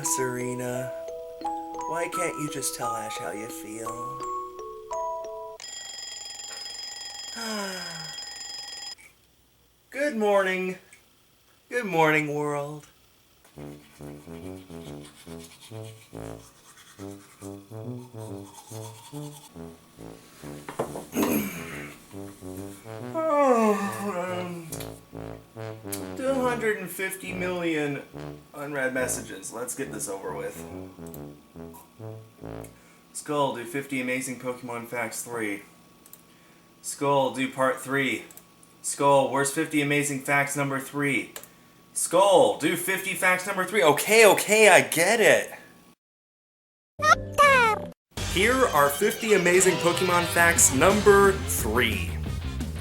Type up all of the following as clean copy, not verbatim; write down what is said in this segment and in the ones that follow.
Serena, why can't you just tell Ash how you feel? Good morning. Good morning, world. 250 million unread messages. Let's get this over with. Skull, do 50 amazing Pokemon facts 3. Skull, do part 3. Skull, where's 50 amazing facts number 3? Skull, do 50 facts number 3. Okay, I get it. Here are 50 amazing Pokemon facts number 3.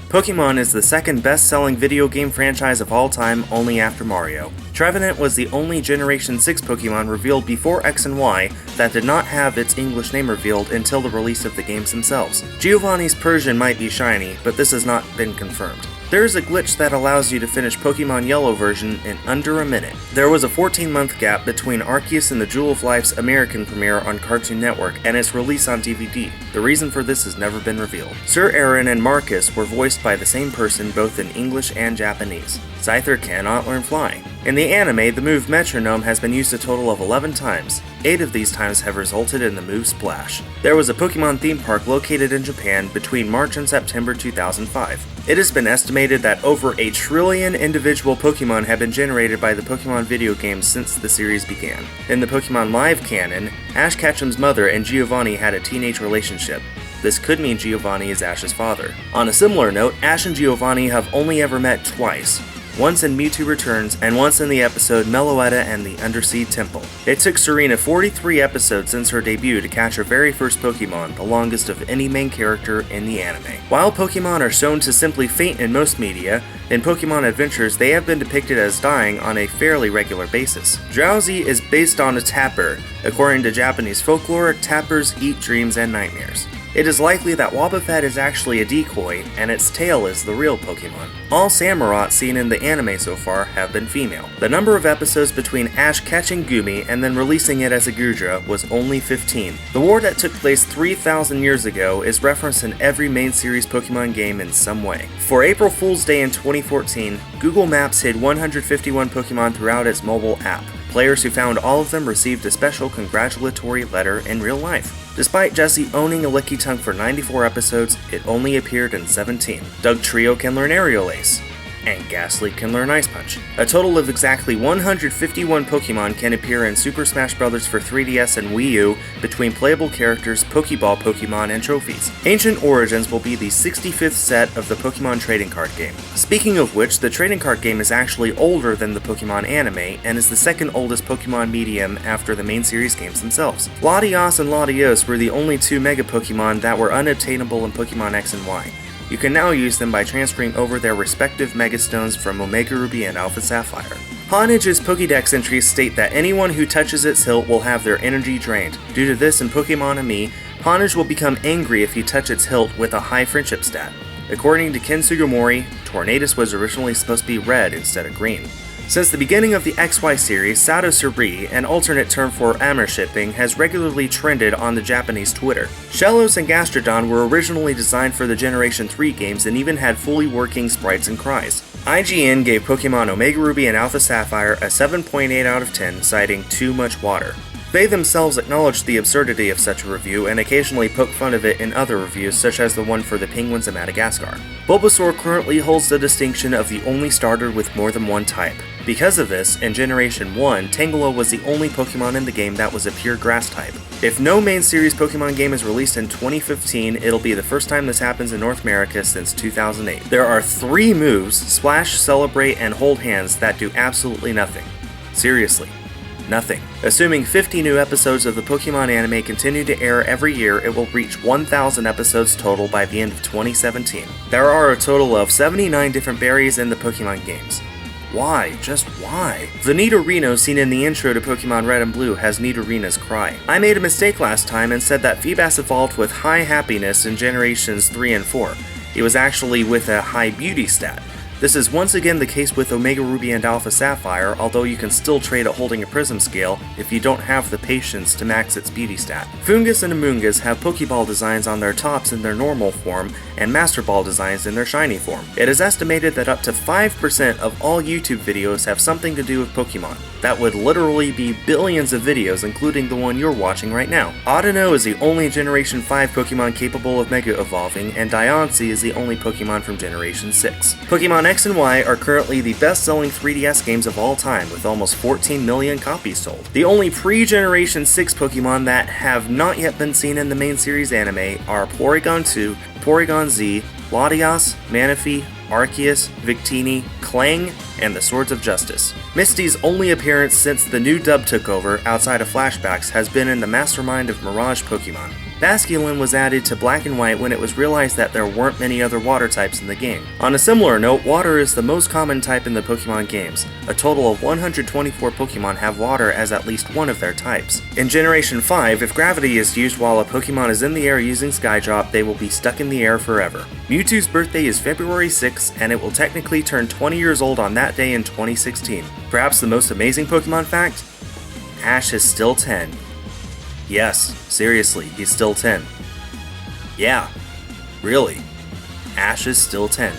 Pokemon is the second best-selling video game franchise of all time, only after Mario. Trevenant was the only Generation 6 Pokemon revealed before X and Y that did not have its English name revealed until the release of the games themselves. Giovanni's Persian might be shiny, but this has not been confirmed. There is a glitch that allows you to finish Pokemon Yellow version in under a minute. There was a 14-month gap between Arceus and the Jewel of Life's American premiere on Cartoon Network and its release on DVD. The reason for this has never been revealed. Sir Aaron and Marcus were voiced by the same person both in English and Japanese. Scyther cannot learn flying. In the anime, the move Metronome has been used a total of 11 times. 8 of these times have resulted in the move Splash. There was a Pokemon theme park located in Japan between March and September 2005. It has been estimated that over 1 trillion individual Pokemon have been generated by the Pokemon video games since the series began. In the Pokemon Live canon, Ash Ketchum's mother and Giovanni had a teenage relationship. This could mean Giovanni is Ash's father. On a similar note, Ash and Giovanni have only ever met twice. Once in Mewtwo Returns, and once in the episode Meloetta and the Undersea Temple. It took Serena 43 episodes since her debut to catch her very first Pokemon, the longest of any main character in the anime. While Pokemon are shown to simply faint in most media, in Pokemon Adventures they have been depicted as dying on a fairly regular basis. Drowsy is based on a tapir. According to Japanese folklore, tapirs eat dreams and nightmares. It is likely that Wobbuffet is actually a decoy, and its tail is the real Pokemon. All Samurott seen in the anime so far have been female. The number of episodes between Ash catching Goomy and then releasing it as a Goodra was only 15. The war that took place 3,000 years ago is referenced in every main series Pokemon game in some way. For April Fool's Day in 2014, Google Maps hid 151 Pokemon throughout its mobile app. Players who found all of them received a special congratulatory letter in real life. Despite Jessie owning a Lickitung for 94 episodes, it only appeared in 17. Dugtrio can learn Aerial Ace, and Ghastly can learn Ice Punch. A total of exactly 151 Pokemon can appear in Super Smash Bros. For 3DS and Wii U between playable characters, Pokeball Pokemon, and trophies. Ancient Origins will be the 65th set of the Pokemon trading card game. Speaking of which, the trading card game is actually older than the Pokemon anime, and is the second oldest Pokemon medium after the main series games themselves. Latios and Latios were the only 2 Mega Pokemon that were unobtainable in Pokemon X and Y. You can now use them by transferring over their respective Megastones from Omega Ruby and Alpha Sapphire. Honage's Pokédex entries state that anyone who touches its hilt will have their energy drained. Due to this in Pokemon Ami, Honage will become angry if you touch its hilt with a high friendship stat. According to Ken Sugimori, Tornadus was originally supposed to be red instead of green. Since the beginning of the XY series, Sato Suri, an alternate term for Amur shipping, has regularly trended on the Japanese Twitter. Shellos and Gastrodon were originally designed for the Generation 3 games and even had fully working sprites and cries. IGN gave Pokemon Omega Ruby and Alpha Sapphire a 7.8 out of 10, citing too much water. They themselves acknowledged the absurdity of such a review and occasionally poke fun of it in other reviews, such as the one for the Penguins of Madagascar. Bulbasaur currently holds the distinction of the only starter with more than one type. Because of this, in Generation 1, Tangela was the only Pokemon in the game that was a pure grass type. If no main series Pokemon game is released in 2015, it'll be the first time this happens in North America since 2008. There are 3 moves, Splash, Celebrate, and Hold Hands, that do absolutely nothing. Seriously. Nothing. Assuming 50 new episodes of the Pokemon anime continue to air every year, it will reach 1,000 episodes total by the end of 2017. There are a total of 79 different berries in the Pokemon games. Why? Just why? The Nidorino seen in the intro to Pokemon Red and Blue has Nidorina's cry. I made a mistake last time and said that Feebas evolved with high happiness in Generations 3 and 4. It was actually with a high beauty stat. This is once again the case with Omega Ruby and Alpha Sapphire, although you can still trade it holding a Prism Scale if you don't have the patience to max its beauty stat. Foongus and Amoonguss have Pokeball designs on their tops in their normal form, and Master Ball designs in their shiny form. It is estimated that up to 5% of all YouTube videos have something to do with Pokemon. That would literally be billions of videos, including the one you're watching right now. Audino is the only Generation 5 Pokemon capable of Mega Evolving, and Diancie is the only Pokemon from Generation 6. Pokemon X and Y are currently the best-selling 3DS games of all time, with almost 14 million copies sold. The only pre-Generation 6 Pokemon that have not yet been seen in the main series anime are Porygon 2, Porygon Z, Latias, Manaphy, Arceus, Victini, Clang, and the Swords of Justice. Misty's only appearance since the new dub took over, outside of flashbacks, has been in the Mastermind of Mirage Pokemon. Basculin was added to Black and White when it was realized that there weren't many other water types in the game. On a similar note, water is the most common type in the Pokemon games. A total of 124 Pokemon have water as at least one of their types. In Generation 5, if gravity is used while a Pokemon is in the air using Skydrop, they will be stuck in the air forever. Mewtwo's birthday is February 6th, and it will technically turn 20 years old on that day in 2016. Perhaps the most amazing Pokemon fact? Ash is still 10. Yes, seriously, he's still 10. Yeah, really. Ash is still 10.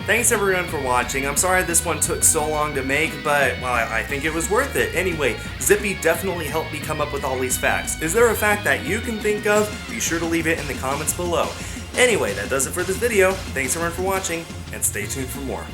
Thanks everyone for watching. I'm sorry this one took so long to make, but, well, I think it was worth it. Anyway, Zippy definitely helped me come up with all these facts. Is there a fact that you can think of? Be sure to leave it in the comments below. Anyway, that does it for this video. Thanks everyone for watching, and stay tuned for more.